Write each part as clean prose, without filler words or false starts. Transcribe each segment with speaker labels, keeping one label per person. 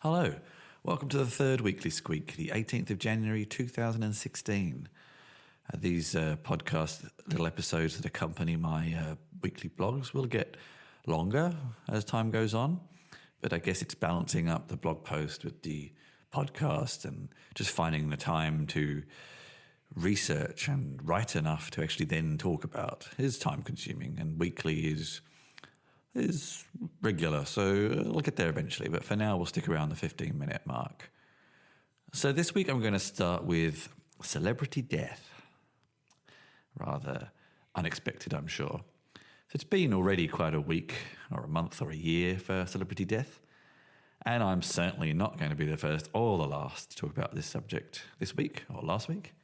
Speaker 1: Hello, welcome to the third weekly squeak, the 18th of January 2016. These podcast little episodes that accompany my weekly blogs will get longer as time goes on, but I guess it's balancing up the blog post with the podcast and just finding the time to research and write enough to actually then talk about is time consuming, and weekly is regular, so we'll get there eventually, but for now we'll stick around the 15-minute mark. So this week I'm going to start with celebrity death. Rather unexpected, I'm sure. So it's been already quite a week or a month or a year for celebrity death, and I'm certainly not going to be the first or the last to talk about this subject this week or last week.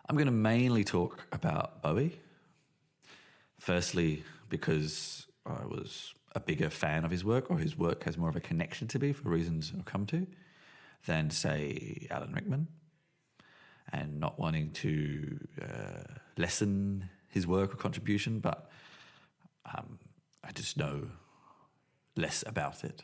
Speaker 1: I'm going to mainly talk about Bowie. Firstly, because I was a bigger fan of his work, or his work has more of a connection to me for reasons I'll come to, than, say, Alan Rickman, and not wanting to lessen his work or contribution, but I just know less about it.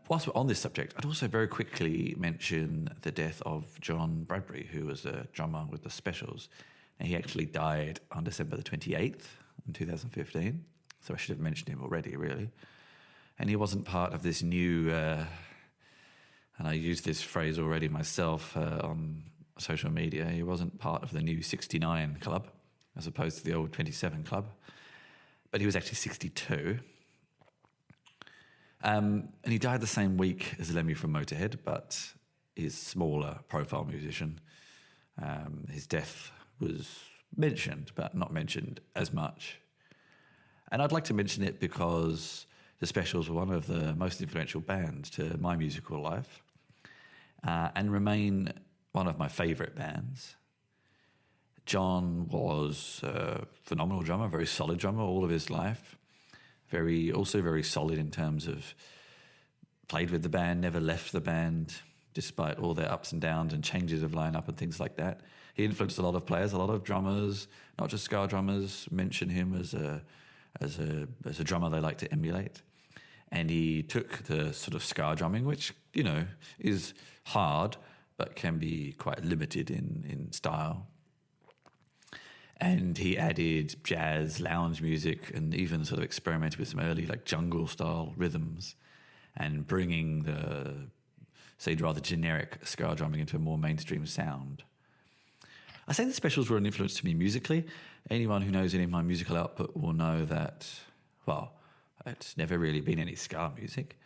Speaker 1: Whilst we're on this subject, I'd also very quickly mention the death of John Bradbury, who was a drummer with the Specials. And he actually died on December the 28th in 2015. So I should have mentioned him already, really. And he wasn't part of this new, and I used this phrase already myself on social media, he wasn't part of the new 69 club, as opposed to the old 27 club. But he was actually 62. And he died the same week as Lemmy from Motorhead, but he's a smaller profile musician. His death was mentioned, but not mentioned as much. And I'd like to mention it because the Specials were one of the most influential bands to my musical life, and remain one of my favourite bands. John was a phenomenal drummer, very solid drummer all of his life. Also very solid in terms of played with the band, never left the band, despite all their ups and downs and changes of lineup and things like that. He influenced a lot of players, a lot of drummers, not just ska drummers, mention him as a drummer they like to emulate. And he took the sort of ska drumming, which, you know, is hard, but can be quite limited in style. And he added jazz, lounge music, and even sort of experimented with some early like jungle-style rhythms, and bringing the, say, rather generic ska drumming into a more mainstream sound. I say the Specials were an influence to me musically. Anyone who knows any of my musical output will know that, well, it's never really been any ska music.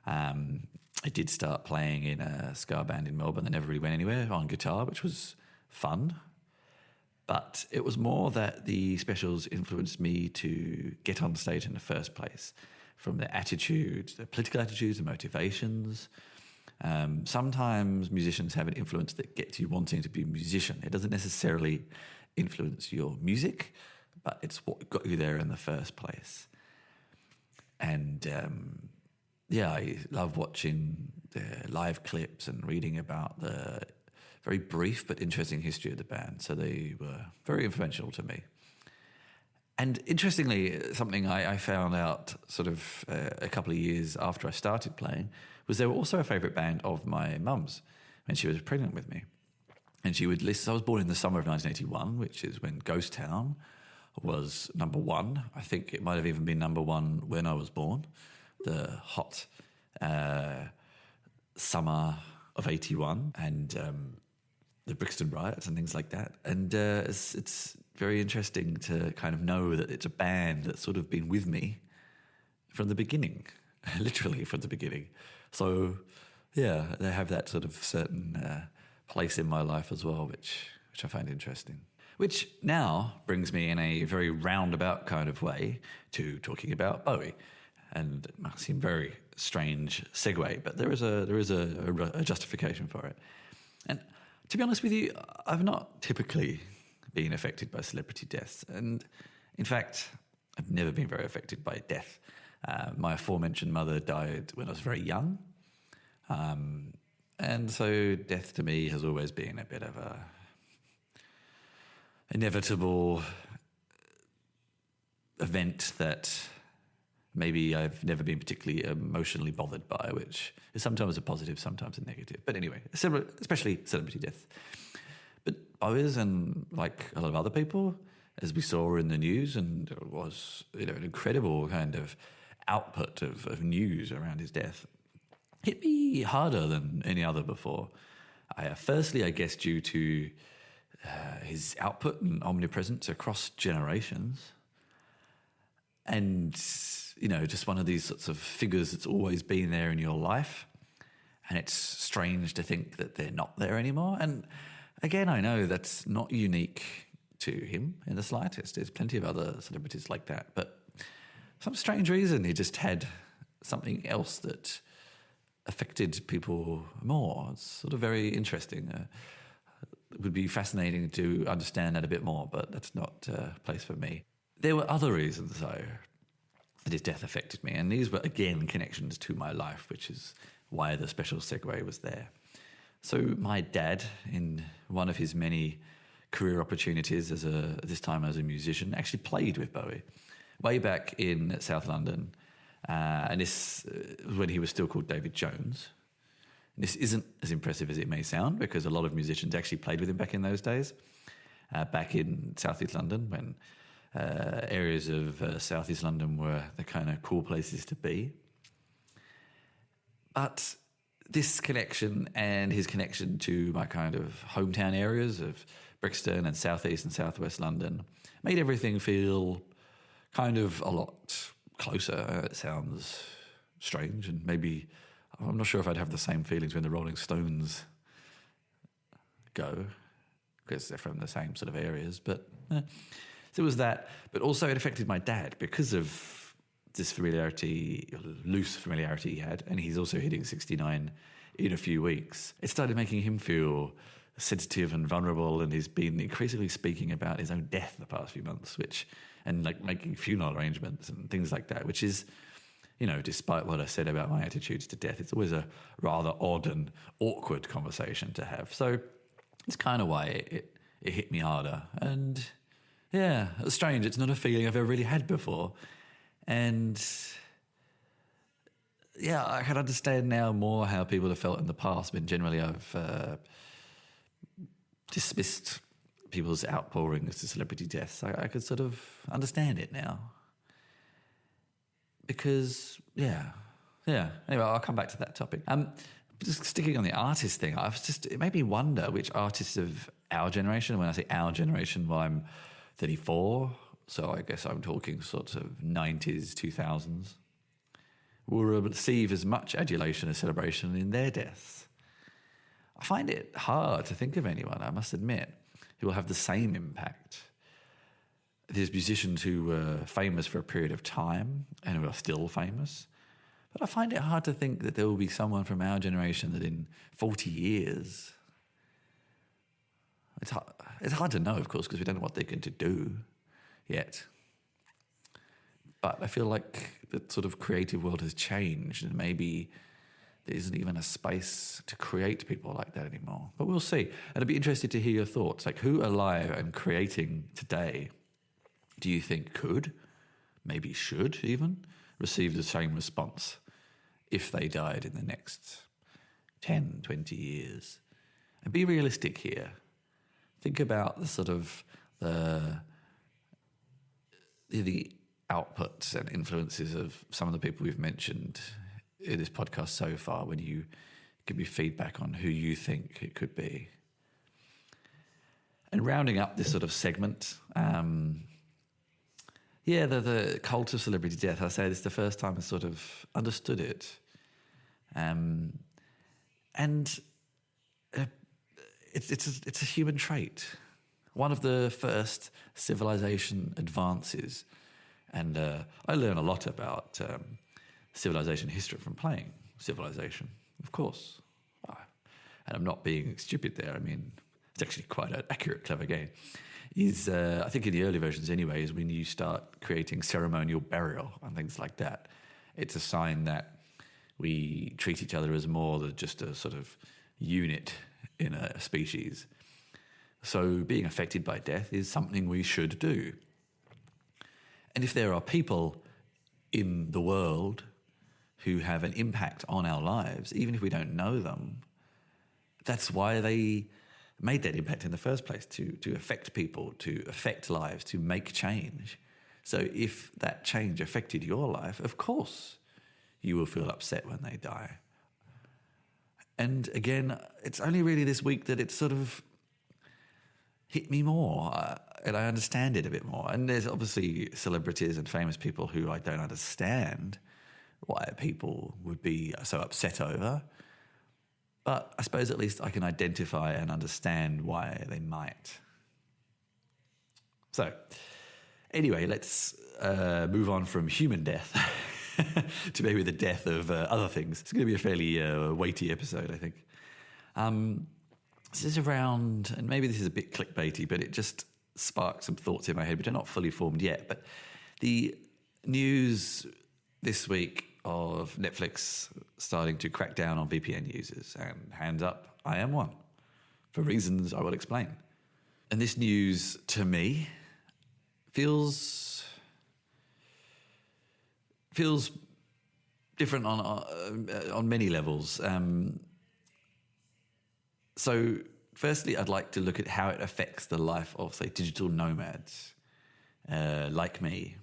Speaker 1: I did start playing in a ska band in Melbourne that never really went anywhere on guitar, which was fun. But it was more that the Specials influenced me to get on stage in the first place, from their attitudes, their political attitudes, the motivations. Sometimes musicians have an influence that gets you wanting to be a musician. It doesn't necessarily influence your music, but it's what got you there in the first place. And I love watching the live clips and reading about the very brief but interesting history of the band. So they were very influential to me. And interestingly, something I found out sort of a couple of years after I started playing was they were also a favourite band of my mum's when she was pregnant with me. And she would listen. I was born in the summer of 1981, which is when Ghost Town was number one. I think it might have even been number one when I was born. The hot summer of 81 and the Brixton riots and things like that. And it's very interesting to kind of know that it's a band that's sort of been with me from the beginning, literally from the beginning. So, yeah, they have that sort of certain place in my life as well, which I find interesting. Which now brings me in a very roundabout kind of way to talking about Bowie. And it might seem very strange segue, but there is a justification for it. And to be honest with you, I've not typically been affected by celebrity deaths. And in fact, I've never been very affected by death. My aforementioned mother died when I was very young. And so death to me has always been a bit of a inevitable event that maybe I've never been particularly emotionally bothered by, which is sometimes a positive, sometimes a negative. But anyway, especially celebrity death. But Bowers and like a lot of other people, as we saw in the news, and it was an incredible kind of output of news around his death, hit me harder than any other before. Firstly, I guess due to his output and omnipresence across generations. And, just one of these sorts of figures that's always been there in your life. And it's strange to think that they're not there anymore. And again, I know that's not unique to him in the slightest. There's plenty of other celebrities like that. But for some strange reason, he just had something else that affected people more. It's sort of very interesting. It would be fascinating to understand that a bit more, but that's not a place for me. There were other reasons, though, that his death affected me, and these were, again, connections to my life, which is why the special segue was there. So my dad, in one of his many career opportunities this time as a musician, actually played with Bowie way back in South London, and this was when he was still called David Jones. This isn't as impressive as it may sound, because a lot of musicians actually played with him back in those days, back in South East London, when areas of South East London were the kind of cool places to be. But this connection and his connection to my kind of hometown areas of Brixton and South East and South West London made everything feel kind of a lot closer. It sounds strange, and maybe I'm not sure if I'd have the same feelings when the Rolling Stones go, because they're from the same sort of areas. But so it was that. But also it affected my dad because of this familiarity, loose familiarity he had, and he's also hitting 69 in a few weeks. It started making him feel sensitive and vulnerable, and he's been increasingly speaking about his own death the past few months, and like making funeral arrangements and things like that, which is, despite what I said about my attitudes to death, it's always a rather odd and awkward conversation to have. So it's kind of why it hit me harder. And yeah, it's strange. It's not a feeling I've ever really had before. And yeah, I can understand now more how people have felt in the past. I mean, generally I've dismissed people's outpourings to celebrity deaths. I could sort of understand it now. Because, yeah. Anyway, I'll come back to that topic. Just sticking on the artist thing, it made me wonder which artists of our generation, when I say our generation, well, I'm 34, so I guess I'm talking sort of 90s, 2000s, will receive as much adulation and celebration in their deaths. I find it hard to think of anyone, I must admit, who will have the same impact. There's musicians who were famous for a period of time and who are still famous. But I find it hard to think that there will be someone from our generation that in 40 years... It's hard to know, of course, because we don't know what they're going to do yet. But I feel like the sort of creative world has changed, and maybe there isn't even a space to create people like that anymore. But we'll see. And I'd be interested to hear your thoughts. Like, who alive and creating today do you think could, maybe should even, receive the same response if they died in the next 10, 20 years? And be realistic here. Think about the sort of the outputs and influences of some of the people we've mentioned in this podcast so far when you give me feedback on who you think it could be. And rounding up this sort of segment, the cult of celebrity death, I say this is the first time I sort of understood it. It's a human trait. One of the first civilization advances. And I learn a lot about civilization history from playing Civilization, of course. And I'm not being stupid there. I mean, it's actually quite an accurate, clever game. I think in the early versions anyway, is when you start creating ceremonial burial and things like that. It's a sign that we treat each other as more than just a sort of unit in a species. So being affected by death is something we should do. And if there are people in the world who have an impact on our lives, even if we don't know them. That's why they made that impact in the first place, to affect people, to affect lives, to make change. So if that change affected your life, of course you will feel upset when they die. And again, it's only really this week that it sort of hit me more, and I understand it a bit more. And there's obviously celebrities and famous people who I don't understand why people would be so upset over. But I suppose at least I can identify and understand why they might. So anyway, let's move on from human death to maybe the death of other things. It's going to be a fairly weighty episode, I think. This is around, and maybe this is a bit clickbaity, but it just sparked some thoughts in my head, which are not fully formed yet. But the news this week of Netflix starting to crack down on VPN users, and hands up, I am one, for reasons I will explain. And this news, to me, feels different on many levels. So firstly, I'd like to look at how it affects the life of, say, digital nomads like me.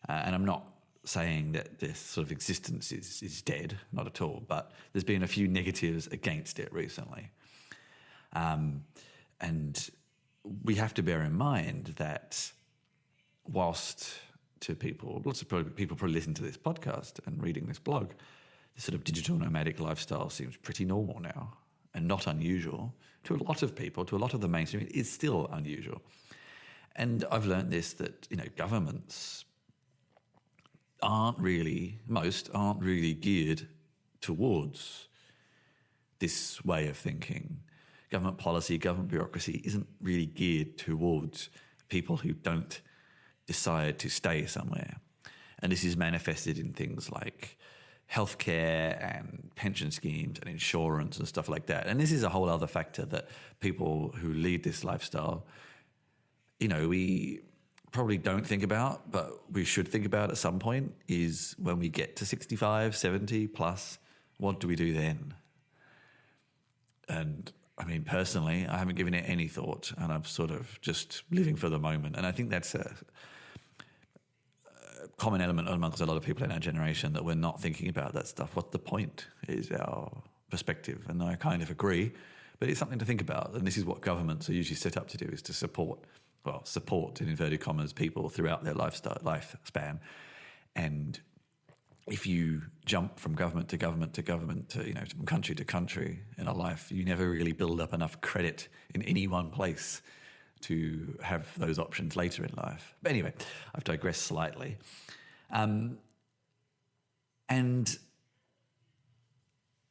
Speaker 1: And I'm not saying that this sort of existence is dead, not at all, but there's been a few negatives against it recently. And we have to bear in mind that whilst to people, lots of people probably listen to this podcast and reading this blog, this sort of digital nomadic lifestyle seems pretty normal now and not unusual. To a lot of people, to a lot of the mainstream, it is still unusual. And I've learned this, that, governments most aren't really geared towards this way of thinking. Government policy, government bureaucracy isn't really geared towards people who don't decide to stay somewhere. And this is manifested in things like healthcare and pension schemes and insurance and stuff like that. And this is a whole other factor that people who lead this lifestyle, we probably don't think about, but we should think about at some point, is when we get to 65, 70 plus, what do we do then? And I mean, personally, I haven't given it any thought, and I'm sort of just living for the moment. And I think that's a common element amongst a lot of people in our generation, that we're not thinking about that stuff. What the point is our perspective. And I kind of agree, but it's something to think about. And this is what governments are usually set up to do, is to support in inverted commas people throughout their lifespan. And if you jump from government to government to government to, from country to country in a life, you never really build up enough credit in any one place to have those options later in life. But anyway, I've digressed slightly. And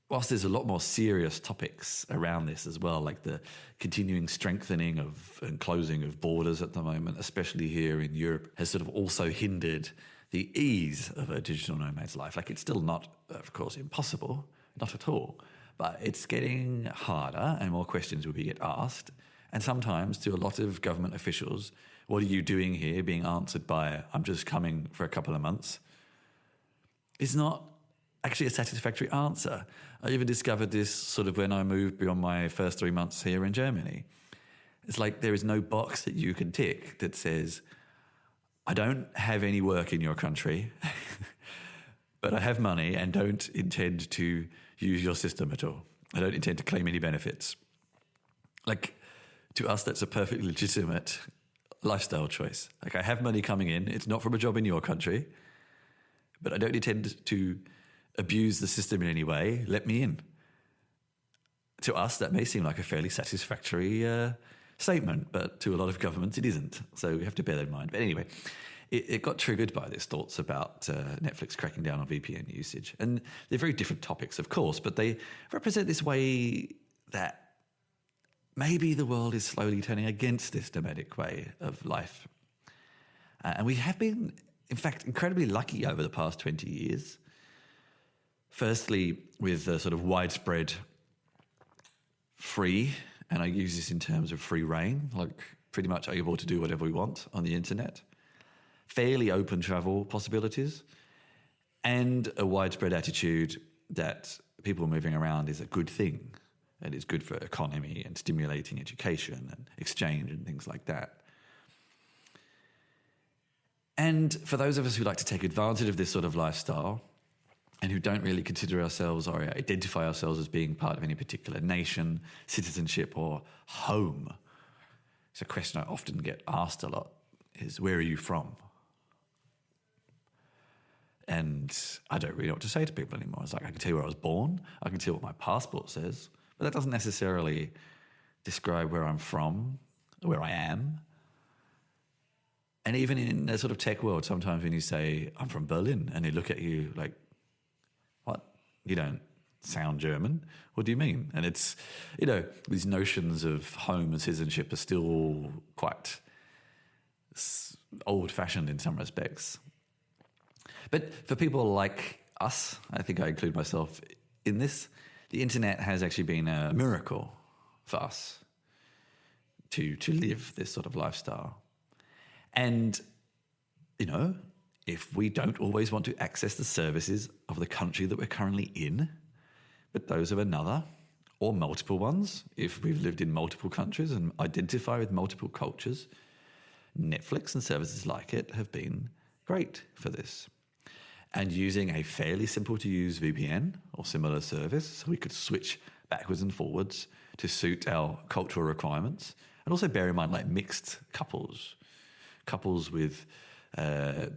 Speaker 1: whilst there's a lot more serious topics around this as well, like the continuing strengthening and closing of borders at the moment, especially here in Europe, has sort of also hindered the ease of a digital nomad's life. Like, it's still not, of course, impossible, not at all, but it's getting harder and more questions will be get asked. And sometimes to a lot of government officials, what are you doing here, being answered by, I'm just coming for a couple of months, is not actually a satisfactory answer. I even discovered this sort of when I moved beyond my first 3 months here in Germany. It's like there is no box that you can tick that says, I don't have any work in your country, but I have money and don't intend to use your system at all. I don't intend to claim any benefits. Like, to us, that's a perfectly legitimate lifestyle choice. Like, I have money coming in. It's not from a job in your country, but I don't intend to abuse the system in any way. Let me in. To us, that may seem like a fairly satisfactory statement, but to a lot of governments, it isn't. So we have to bear that in mind. But anyway, it got triggered by these thoughts about Netflix cracking down on VPN usage. And they're very different topics, of course, but they represent this way that maybe the world is slowly turning against this nomadic way of life. And we have been, in fact, incredibly lucky over the past 20 years. Firstly, with the sort of widespread free, and I use this in terms of free reign, like pretty much able to do whatever we want on the internet. Fairly open travel possibilities. and a widespread attitude that people moving around is a good thing. It is good for economy and stimulating education and exchange and things like that. And for those of us who like to take advantage of this sort of lifestyle and who don't really consider ourselves or identify ourselves as being part of any particular nation, citizenship, or home, it's a question I often get asked a lot, is where are you from? And I don't really know what to say to people anymore. It's like, I can tell you where I was born, I can tell you what my passport says, but that doesn't necessarily describe where I'm from, or where I am. And even in the sort of tech world, sometimes when you say, I'm from Berlin, and they look at you like, what? You don't sound German? What do you mean? And it's, these notions of home and citizenship are still quite old-fashioned in some respects. But for people like us, I think I include myself in this, the internet has actually been a miracle for us to live this sort of lifestyle. And, if we don't always want to access the services of the country that we're currently in, but those of another or multiple ones, if we've lived in multiple countries and identify with multiple cultures, Netflix and services like it have been great for this. And using a fairly simple to use VPN or similar service, so we could switch backwards and forwards to suit our cultural requirements. And also bear in mind, like mixed couples with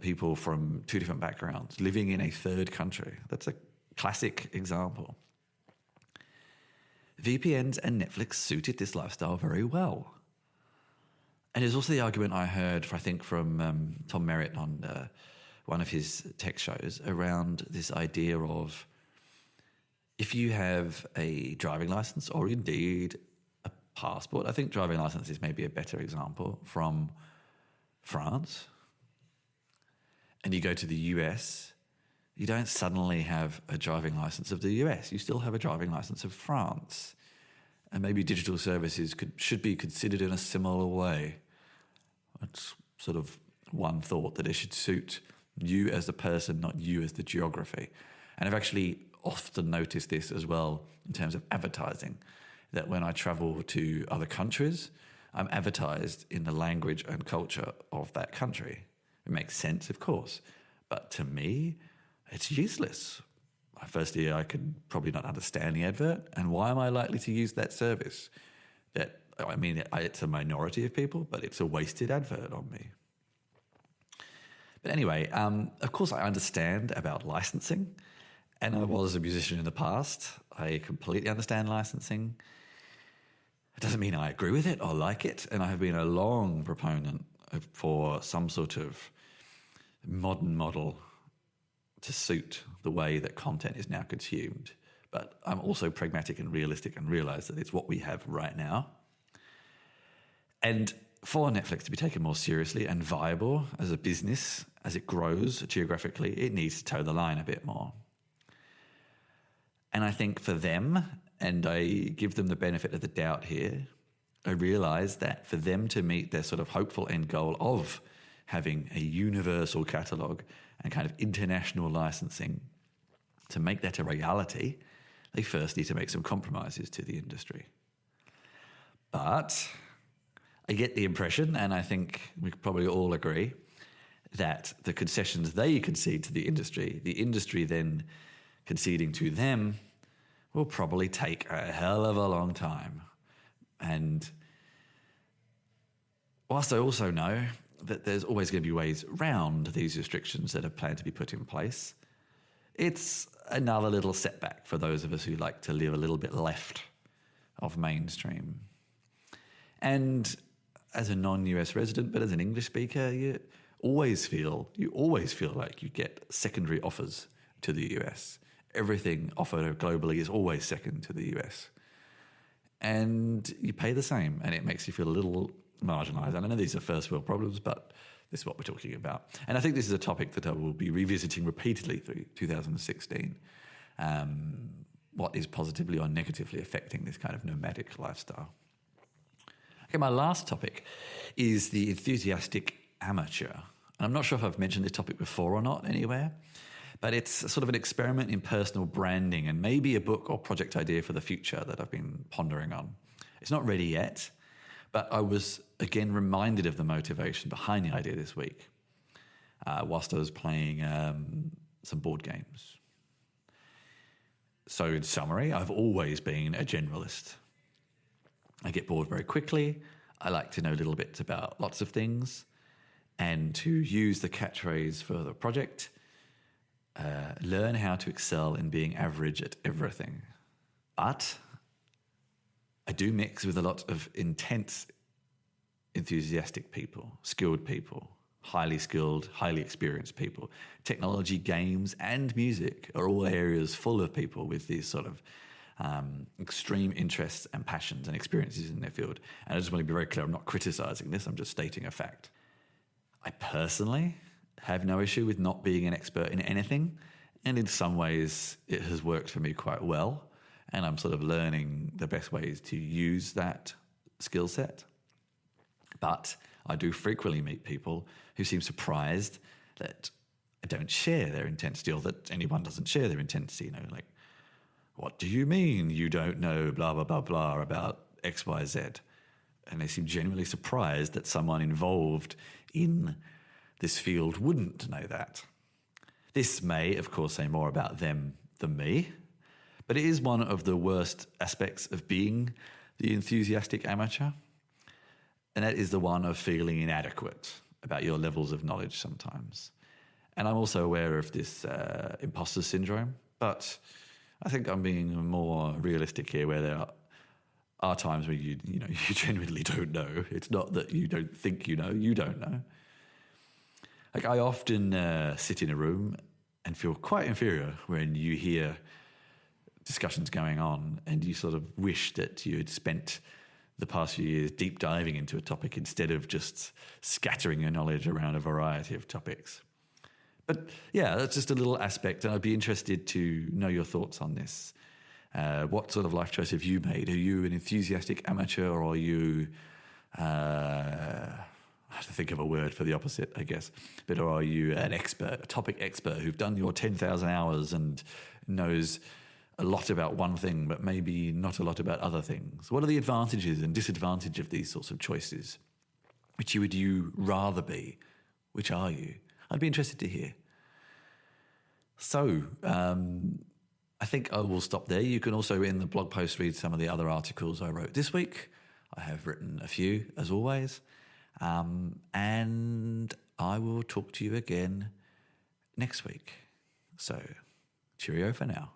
Speaker 1: people from two different backgrounds living in a third country. That's a classic example. VPNs and Netflix suited this lifestyle very well. And there's also the argument I heard, from Tom Merritt on one of his tech shows around this idea of if you have a driving license or indeed a passport, I think driving license is maybe a better example, from France, and you go to the US, you don't suddenly have a driving license of the US. You still have a driving license of France. And maybe digital services should be considered in a similar way. It's sort of one thought, that it should suit you as the person, not you as the geography. And I've actually often noticed this as well in terms of advertising, that when I travel to other countries, I'm advertised in the language and culture of that country. It makes sense, of course, but to me, it's useless. Firstly, I could probably not understand the advert, and why am I likely to use that service? It's a minority of people, but it's a wasted advert on me. But anyway, of course I understand about licensing, and I was a musician in the past. I completely understand licensing. It doesn't mean I agree with it or like it, and I have been a long proponent for some sort of modern model to suit the way that content is now consumed. But I'm also pragmatic and realistic and realise that it's what we have right now. And for Netflix to be taken more seriously and viable as a business, as it grows geographically, it needs to toe the line a bit more. And I think for them, and I give them the benefit of the doubt here, I realise that for them to meet their sort of hopeful end goal of having a universal catalogue and kind of international licensing, to make that a reality, they first need to make some compromises to the industry. But I get the impression, and I think we could probably all agree, that the concessions they concede to the industry then conceding to them, will probably take a hell of a long time. And whilst I also know that there's always going to be ways around these restrictions that are planned to be put in place, it's another little setback for those of us who like to live a little bit left of mainstream. And as a non-US resident, but as an English speaker, you always feel like you get secondary offers to the US. Everything offered globally is always second to the US. And you pay the same, and it makes you feel a little marginalised. And I know these are first world problems, but this is what we're talking about. And I think this is a topic that I will be revisiting repeatedly through 2016. What is positively or negatively affecting this kind of nomadic lifestyle? Okay, my last topic is the enthusiastic amateur. And I'm not sure if I've mentioned this topic before or not anywhere, But it's sort of an experiment in personal branding and maybe a book or project idea for the future that I've been pondering on. It's not ready yet, but I was again reminded of the motivation behind the idea this week whilst I was playing some board games. So in summary, I've always been a generalist. I get bored very quickly. I like to know little bits about lots of things. And to use the catchphrase for the project, learn how to excel in being average at everything. But I do mix with a lot of intense, enthusiastic people, skilled people, highly skilled, highly experienced people. Technology, games, and music are all areas full of people with these sort of extreme interests and passions and experiences in their field. And I just want to be very clear, I'm not criticizing this, I'm just stating a fact. I personally have no issue with not being an expert in anything, and in some ways it has worked for me quite well, and I'm sort of learning the best ways to use that skill set. But I do frequently meet people who seem surprised that I don't share their intensity, or that anyone doesn't share their intensity. Like, what do you mean you don't know blah, blah, blah, blah about X, Y, Z? And they seem genuinely surprised that someone involved in this field wouldn't know that. This may, of course, say more about them than me, but it is one of the worst aspects of being the enthusiastic amateur, and that is the one of feeling inadequate about your levels of knowledge sometimes. And I'm also aware of this imposter syndrome, but I think I'm being more realistic here, where there are times where you genuinely don't know. It's not that you don't think you know, you don't know. Like, I often sit in a room and feel quite inferior when you hear discussions going on and you sort of wish that you had spent the past few years deep diving into a topic instead of just scattering your knowledge around a variety of topics. But yeah, that's just a little aspect, and I'd be interested to know your thoughts on this. What sort of life choice have you made? Are you an enthusiastic amateur, or are you, I have to think of a word for the opposite, I guess, but or are you an expert, a topic expert who've done your 10,000 hours and knows a lot about one thing, but maybe not a lot about other things? What are the advantages and disadvantages of these sorts of choices? Which would you rather be? Which are you? I'd be interested to hear. So, I think I will stop there. You can also, in the blog post, read some of the other articles I wrote this week. I have written a few, as always. And I will talk to you again next week. So, cheerio for now.